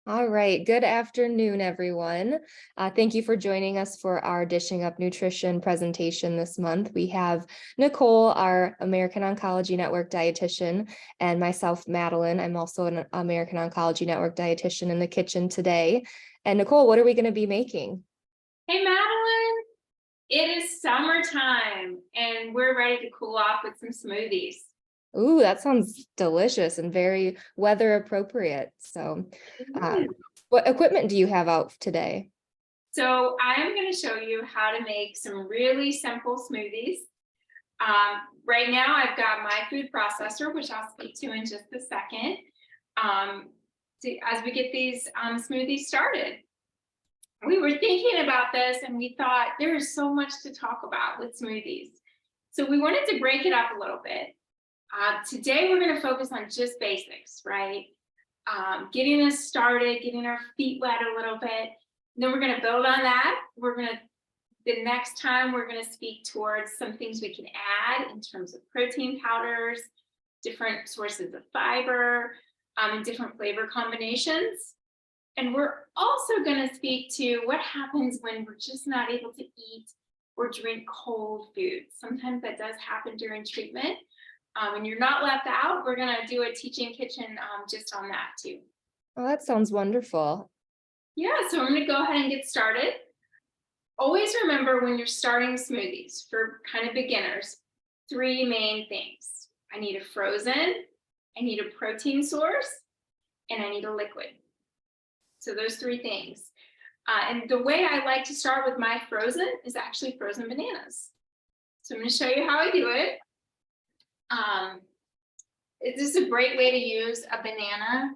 All right. Good afternoon, everyone. Thank you for joining us for our Dishing Up Nutrition presentation this month. We have Nicole, our American Oncology Network dietitian, and myself, Madeline. I'm also an American Oncology Network dietitian in the kitchen today. And Nicole, what are we going to be making? Hey, Madeline, it is summertime and we're ready to cool off with some smoothies. Ooh, that sounds delicious and very weather appropriate. So, what equipment do you have out today? So I'm going to show you how to make some really simple smoothies. Right now I've got my food processor, which I'll speak to in just a second, as we get these smoothies started. We were thinking about this and we thought there is so much to talk about with smoothies. So we wanted to break it up a little bit. Today we're going to focus on just basics, right? Getting us started, getting our feet wet a little bit. Then we're going to build on that. The next time we're going to speak towards some things we can add in terms of protein powders, different sources of fiber, and different flavor combinations. And we're also going to speak to what happens when we're just not able to eat or drink cold food. Sometimes that does happen during treatment. And you're not left out. We're going to do a teaching kitchen just on that too. Oh, that sounds wonderful. Yeah, so I'm going to go ahead and get started. Always remember when you're starting smoothies for kind of beginners, three main things. I need a frozen, I need a protein source, and I need a liquid. So those three things. And the way I like to start with my frozen is actually frozen bananas. So I'm going to show you how I do it. This is a great way to use a banana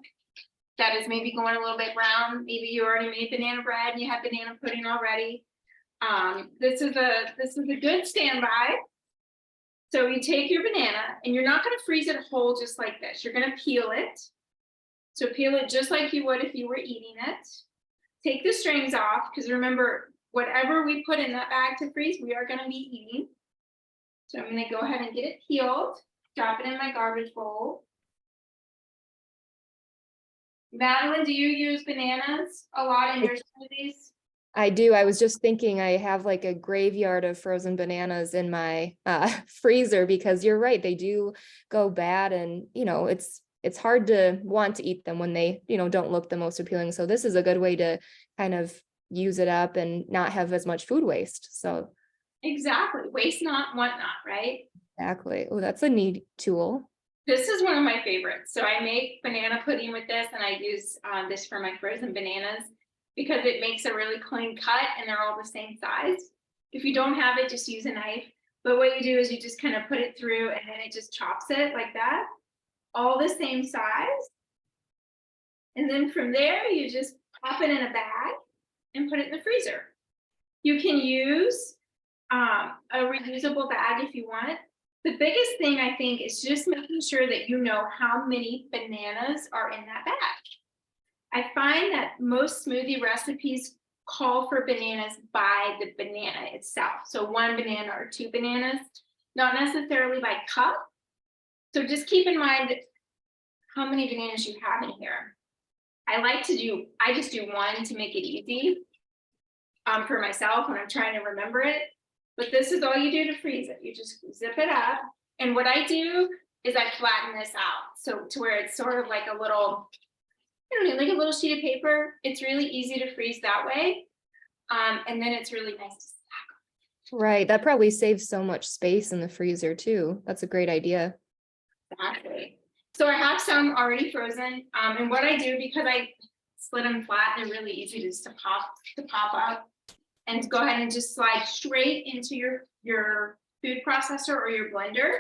that is maybe going a little bit brown. Maybe you already made banana bread and you have banana pudding already. This is a good standby. So you take your banana and you're not going to freeze it whole just like this. You're going to peel it. So peel it just like you would if you were eating it. Take the strings off because remember, whatever we put in that bag to freeze, we are going to be eating. So I'm going to go ahead and get it peeled, drop it in my garbage bowl. Madeline, do you use bananas a lot in your smoothies? I do. I was just thinking I have like a graveyard of frozen bananas in my freezer because you're right. They do go bad and, it's hard to want to eat them when they, don't look the most appealing. So this is a good way to kind of use it up and not have as much food waste. So exactly. Waste not, want not, right? Exactly. Oh, that's a neat tool. This is one of my favorites. So I make banana pudding with this and I use this for my frozen bananas because it makes a really clean cut and they're all the same size. If you don't have it, just use a knife. But what you do is you just kind of put it through and then it just chops it like that. All the same size. And then from there, you just pop it in a bag and put it in the freezer. You can use a reusable bag if you want. The biggest thing I think is just making sure that you know how many bananas are in that bag. I find that most smoothie recipes call for bananas by the banana itself. So one banana or two bananas, not necessarily by cup. So just keep in mind how many bananas you have in here. I just do one to make it easy for myself when I'm trying to remember it. But this is all you do to freeze it. You just zip it up. And what I do is I flatten this out. So to where it's sort of like a little, like a little sheet of paper. It's really easy to freeze that way. And then it's really nice to snack on. Right. That probably saves so much space in the freezer too. That's a great idea. Exactly. So I have some already frozen. And what I do, because I split them flat, they're really easy just to pop up. And go ahead and just slide straight into your food processor or your blender.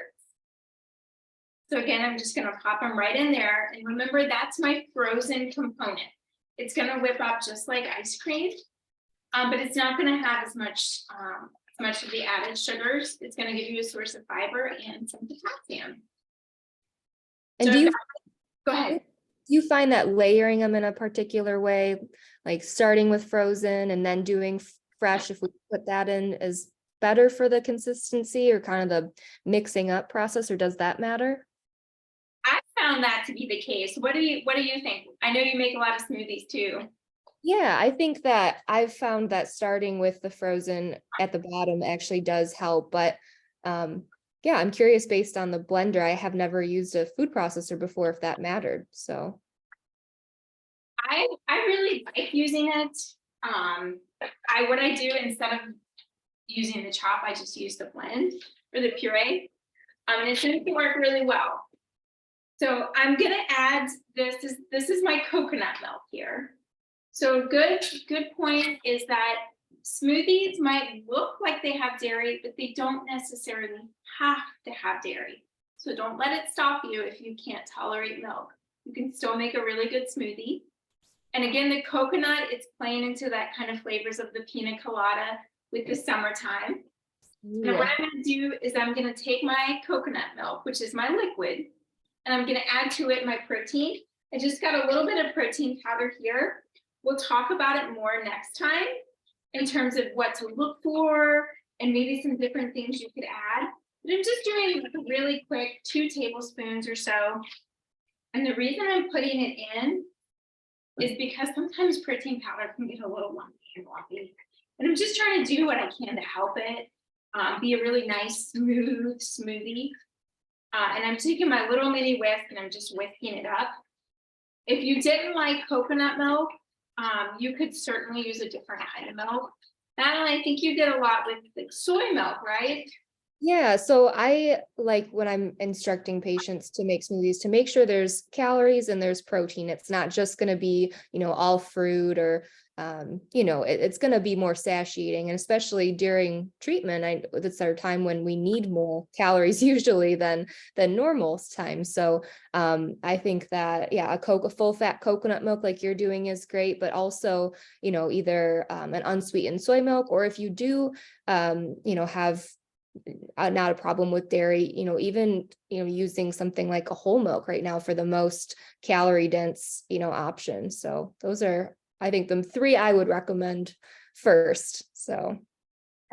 So again, I'm just going to pop them right in there. And remember, that's my frozen component. It's going to whip up just like ice cream, but it's not going to have as much of the added sugars. It's going to give you a source of fiber and some potassium. And so go ahead. Do you find that layering them in a particular way, like starting with frozen and then doing fresh, if we put that in, is better for the consistency or kind of the mixing up process, or does that matter? I found that to be the case. What do you think? I know you make a lot of smoothies too. Yeah, I think that I've found that starting with the frozen at the bottom actually does help, but yeah, I'm curious based on the blender. I have never used a food processor before if that mattered. So, I really like using it. What I do instead of using the chop, I just use the blend or the puree. And it seems to work really well. So I'm gonna add this is my coconut milk here. So good point is that smoothies might look like they have dairy, but they don't necessarily have to have dairy. So don't let it stop you if you can't tolerate milk. You can still make a really good smoothie. And again, the coconut, it's playing into that kind of flavors of the pina colada with the summertime. And what I'm gonna do is I'm gonna take my coconut milk, which is my liquid, and I'm gonna add to it my protein. I just got a little bit of protein powder here. We'll talk about it more next time in terms of what to look for and maybe some different things you could add. But I'm just doing like a really quick 2 tablespoons or so. And the reason I'm putting it in is because sometimes protein powder can get a little lumpy and lumpy. And I'm just trying to do what I can to help it be a really nice, smooth smoothie. And I'm taking my little mini whisk and I'm just whisking it up. If you didn't like coconut milk, you could certainly use a different kind of milk. Madeline, I think you did a lot with like soy milk, right? yeah, so I like when I'm instructing patients to make smoothies to make sure there's calories and there's protein. It's not just going to be, all fruit or, it's going to be more satiating. And especially during treatment, that's our time when we need more calories usually than normal time. So I think that, yeah, a full fat coconut milk like you're doing is great, but also, either an unsweetened soy milk, or if you do, have not a problem with dairy, even, using something like a whole milk right now for the most calorie dense, option. So those are, I think, the 3 I would recommend first. So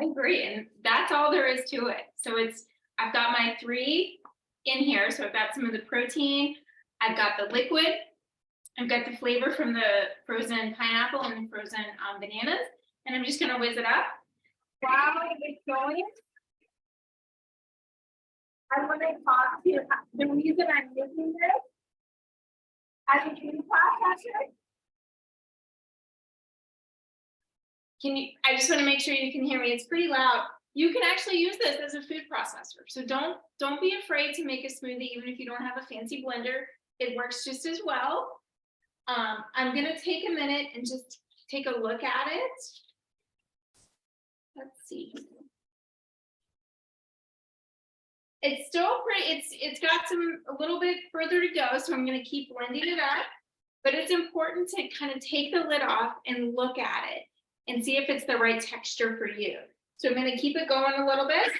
I agree. And that's all there is to it. So I've got my 3 in here. So I've got some of the protein, I've got the liquid, I've got the flavor from the frozen pineapple and the frozen bananas, and I'm just gonna whiz it up. While it's going, I want to talk to you. The reason I'm making this as a food processor. I just want to make sure you can hear me. It's pretty loud. You can actually use this as a food processor. So don't be afraid to make a smoothie, even if you don't have a fancy blender. It works just as well. I'm gonna take a minute and just take a look at it. Let's see. It's still pretty, it's got a little bit further to go, so I'm gonna keep blending it up, but it's important to kind of take the lid off and look at it and see if it's the right texture for you. So I'm gonna keep it going a little bit.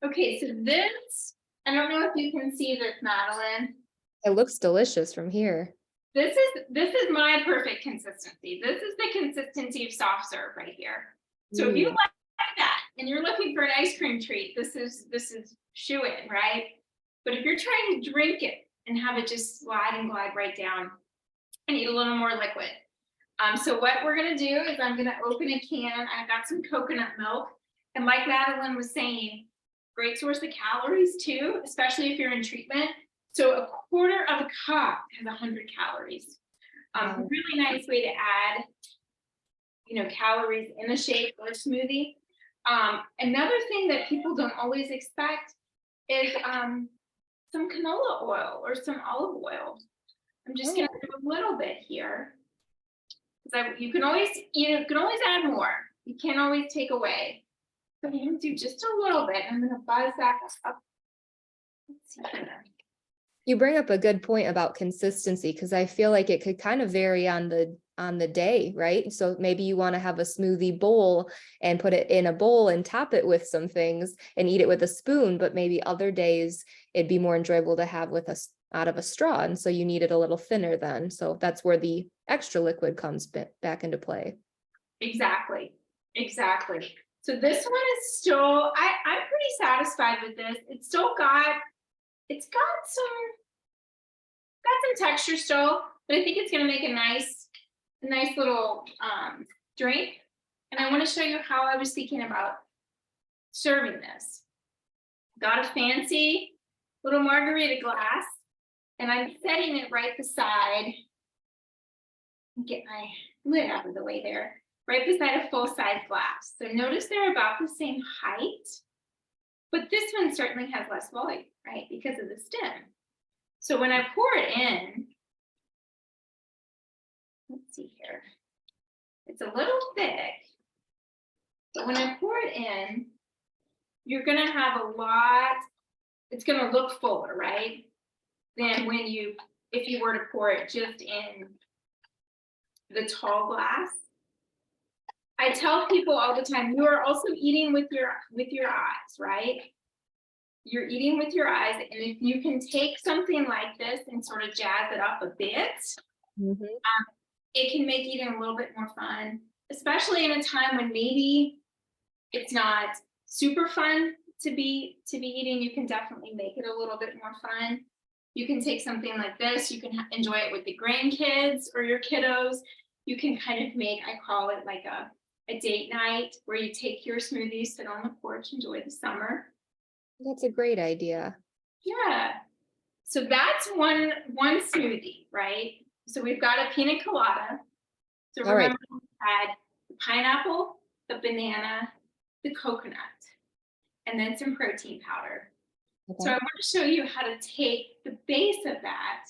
Okay, so this, I don't know if you can see this, Madeline. it looks delicious from here. This is my perfect consistency. This is the consistency of soft serve right here. So if you like that and you're looking for an ice cream treat, this is shoo in, right? But if you're trying to drink it and have it just slide and glide right down, I need a little more liquid. So what we're gonna do is I'm gonna open a can. I've got some coconut milk, and like Madeline was saying, great source of calories too, especially if you're in treatment. So a quarter of a cup has 100 calories. Really nice way to add, calories in a shake or a smoothie. Another thing that people don't always expect is some canola oil or some olive oil. I'm just gonna do a little bit here, because you can always add more. You can't always take away. So I'm gonna do just a little bit. I'm gonna buzz that up. Let's see here. You bring up a good point about consistency, because I feel like it could kind of vary on the day, right? So maybe you want to have a smoothie bowl and put it in a bowl and top it with some things and eat it with a spoon, but maybe other days it'd be more enjoyable to have with out of a straw. And so you need it a little thinner then. So that's where the extra liquid comes back into play. Exactly. Exactly. So this one is still, I'm pretty satisfied with this. It's got some texture still, but I think it's gonna make a nice little drink. And I want to show you how I was thinking about serving this. Got a fancy little margarita glass, and I'm setting it right beside, get my lid out of the way there, right beside a full-size glass. So notice they're about the same height, but this one certainly has less volume, right? Because of the stem. So when I pour it in, let's see here, it's a little thick, but when I pour it in, you're gonna have a lot, it's gonna look fuller, right? Than if you were to pour it just in the tall glass. I tell people all the time, you are also eating with your eyes, right? You're eating with your eyes, and if you can take something like this and sort of jazz it up a bit, it can make eating a little bit more fun, especially in a time when maybe it's not super fun to be eating. You can definitely make it a little bit more fun. You can take something like this, you can enjoy it with the grandkids or your kiddos. You can kind of make, I call it like a date night, where you take your smoothie, sit on the porch, enjoy the summer. That's a great idea. Yeah. So that's one smoothie, right? So we've got a pina colada. So All right. remember, we had the pineapple, the banana, the coconut, and then some protein powder. Okay. So I want to show you how to take the base of that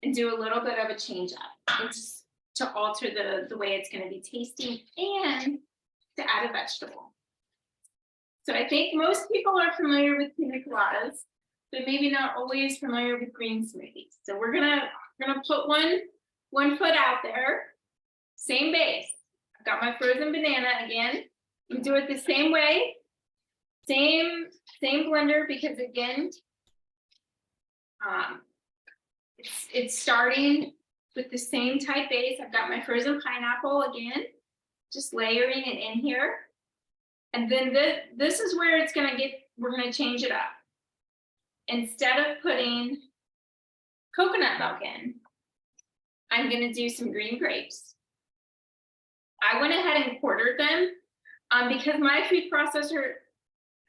and do a little bit of a change up, and just to alter the way it's going to be tasting and to add a vegetable. So I think most people are familiar with pina coladas, but maybe not always familiar with green smoothies. So we're gonna put one foot out there, same base. I've got my frozen banana again. You do it the same way, same blender, because again, it's starting with the same type base. I've got my frozen pineapple again, just layering it in here. And then this is where it's gonna get, we're gonna change it up. Instead of putting coconut milk in, I'm gonna do some green grapes. I went ahead and quartered them because my food processor,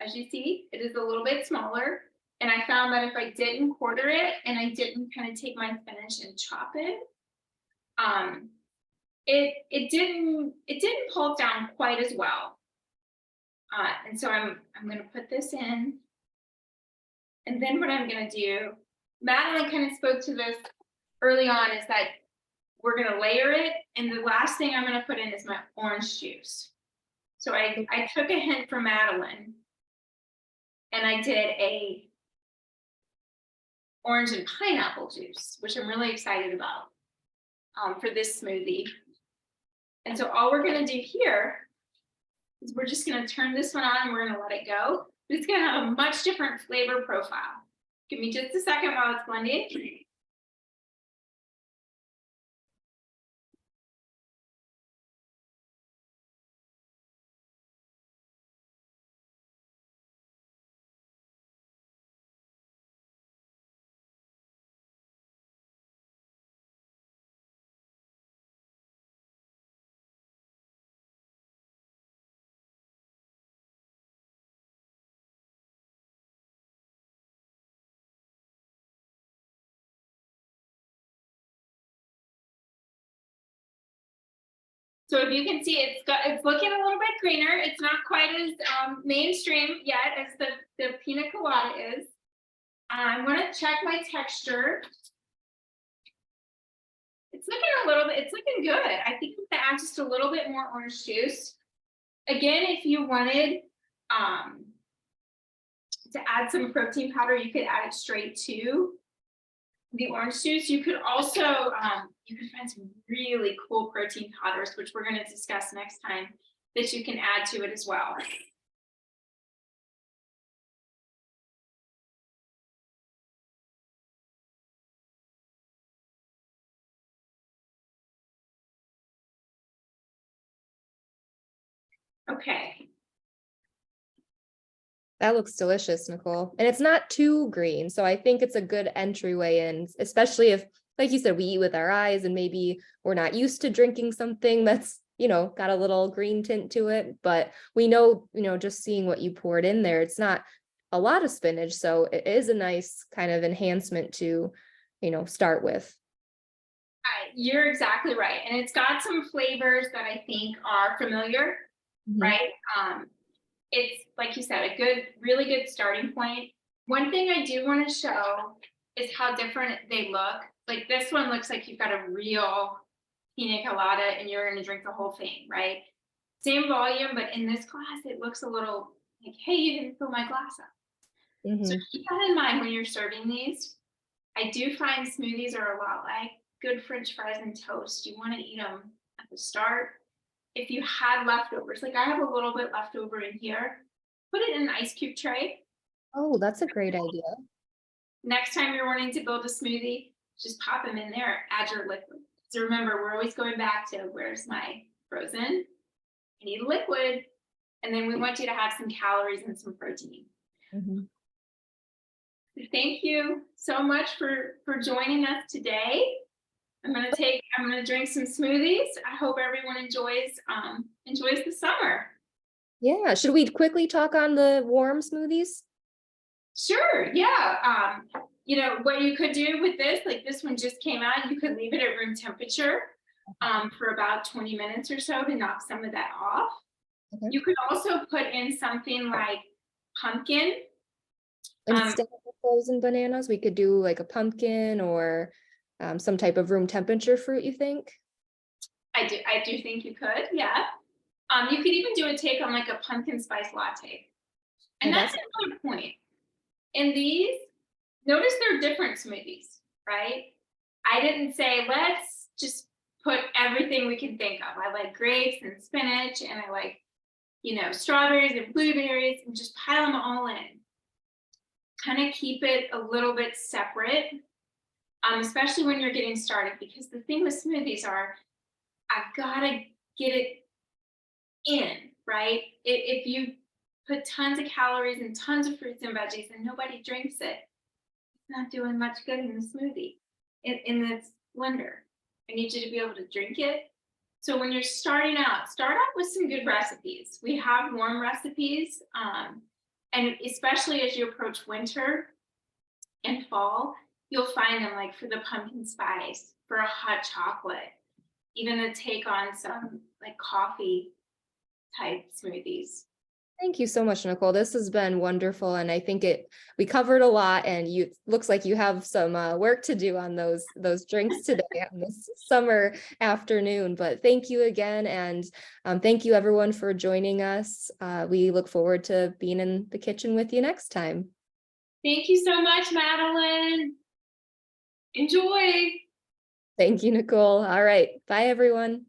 as you see, it is a little bit smaller. And I found that if I didn't quarter it and I didn't kind of take my spinach and chop it, it didn't pulp down quite as well. And so I'm going to put this in, and then what I'm going to do, Madeline kind of spoke to this early on, is that we're going to layer it, and the last thing I'm going to put in is my orange juice. So I took a hint from Madeline, and I did a orange and pineapple juice, which I'm really excited about for this smoothie. And so all we're going to do here is we're just going to turn this one on, and we're going to let it go. It's going to have a much different flavor profile. Give me just a second while it's blending. So if you can see, it's looking a little bit greener. It's not quite as mainstream yet as the pina colada is. I'm going to check my texture. It's looking good. I think I'm going to add just a little bit more orange juice. Again, if you wanted to add some protein powder, you could add it straight to the orange juice. You could also you can find some really cool protein powders, which we're going to discuss next time, that you can add to it as well. Okay. That looks delicious, Nicole. And it's not too green. So I think it's a good entryway in, especially if, like you said, we eat with our eyes and maybe we're not used to drinking something that's, got a little green tint to it. But we know, just seeing what you poured in there, it's not a lot of spinach. So it is a nice kind of enhancement to, start with. You're exactly right. And it's got some flavors that I think are familiar, Mhm. right? It's like you said, a good, really good starting point. One thing I do want to show is how different they look. Like this one looks like you've got a real pina colada and you're going to drink the whole thing, right? Same volume, but in this glass, it looks a little like, hey, you didn't fill my glass up. So Mhm. keep that in mind when you're serving these. I do find smoothies are a lot like good French fries and toast. You want to eat them at the start. If you had leftovers, like I have a little bit left over in here, put it in an ice cube tray. Oh, that's a great idea. Next time you're wanting to build a smoothie, just pop them in there, add your liquid. So remember, we're always going back to where's my frozen? I need a liquid. And then we want you to have some calories and some protein. Mhm. Thank you so much for joining us today. I'm gonna drink some smoothies. I hope everyone enjoys the summer. Yeah. Should we quickly talk on the warm smoothies? Sure, yeah. What you could do with this, like this one just came out, you could leave it at room temperature for about 20 minutes or so to knock some of that off. Okay. You could also put in something like pumpkin. Instead of frozen bananas, we could do like a pumpkin or some type of room temperature fruit, you think? I do think you could, yeah. You could even do a take on like a pumpkin spice latte. Oh, And that's that's another point. In these, notice they're different smoothies, right? I didn't say, let's just put everything we can think of. I like grapes and spinach, and I like, strawberries and blueberries, and just pile them all in. Kind of keep it a little bit separate, especially when you're getting started, because the thing with smoothies are, I've got to get it in, right? If you put tons of calories and tons of fruits and veggies and nobody drinks it, it's not doing much good in the smoothie, in this blender. I need you to be able to drink it. So when you're starting out, start out with some good recipes. We have warm recipes, and especially as you approach winter and fall, you'll find them like for the pumpkin spice, for a hot chocolate, even to take on some like coffee type smoothies. Thank you so much, Nicole. This has been wonderful, and I think we covered a lot. And looks like you have some work to do on those drinks today on this summer afternoon. But thank you again, and thank you everyone for joining us. We look forward to being in the kitchen with you next time. Thank you so much, Madeline. Enjoy. Thank you, Nicole. All right, bye everyone.